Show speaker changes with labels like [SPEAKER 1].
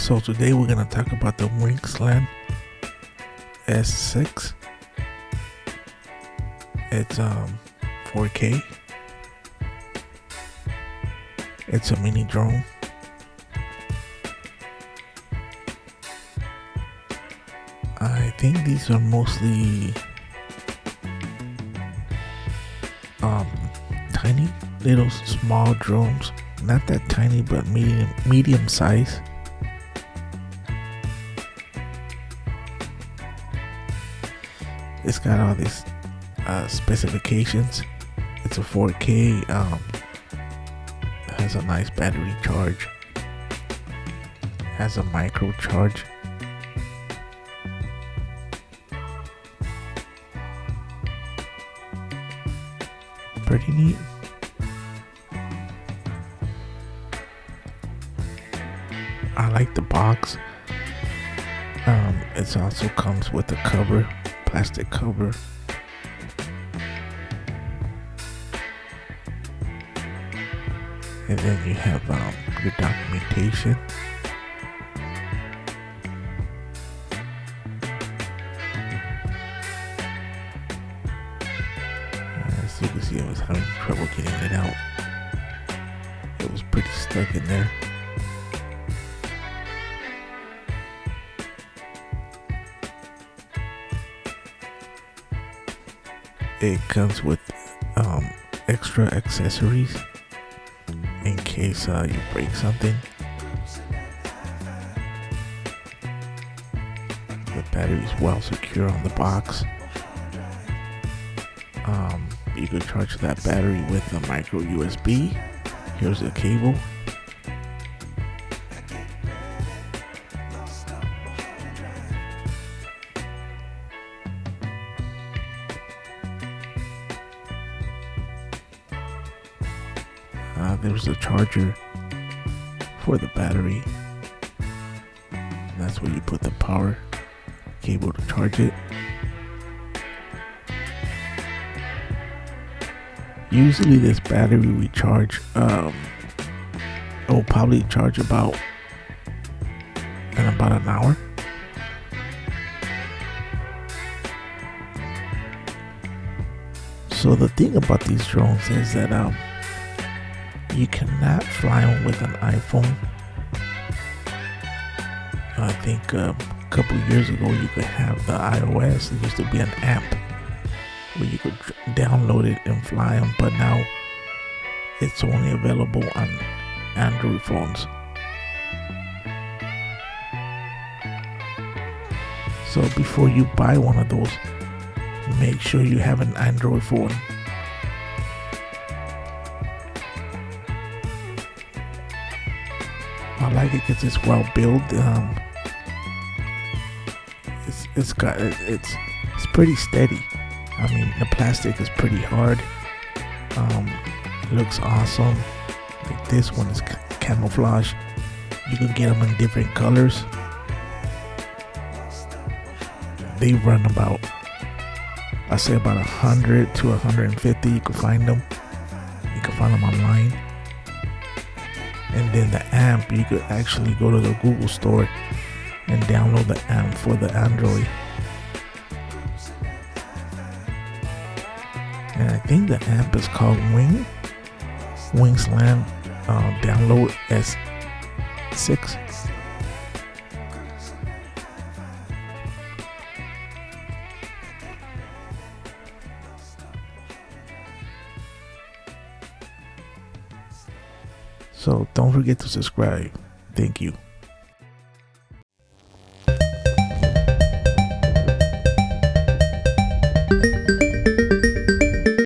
[SPEAKER 1] So today we're gonna talk about the WingsLand S6. It's 4K. It's a mini drone. I think these are mostly tiny, little small drones. Not that tiny, but medium size. It's got all these specifications. It's a 4K. Has a nice battery charge. Has a micro charge. Pretty neat. I like the box. It also comes with a cover, plastic cover. And then you have your documentation. As you can see, I was having trouble getting it out. It was pretty stuck in there. It comes with extra accessories in case you break something. The battery is well secure on the box. You can charge that battery with a micro USB. Here's the cable. There's a charger for the battery. That's where you put the power cable to charge it. Usually this battery we charge, it will probably charge in about an hour. So the thing about these drones is that you cannot fly them with an iPhone. I think a couple years ago you could have the iOS. There used to be an app where you could download it and fly them, but now it's only available on Android phones. So before you buy one of those, make sure you have an Android phone. I like it because it's well built. It's pretty steady. I mean, the plastic is pretty hard. It looks awesome. Like this one is camouflage. You can get them in different colors. They run about, I say about 100 to 150. You can find them. You can find them online. And then the amp, you could actually go to the Google store and download the amp for the Android. And I think the amp is called WingsLand Download S6. So don't forget to subscribe. Thank you.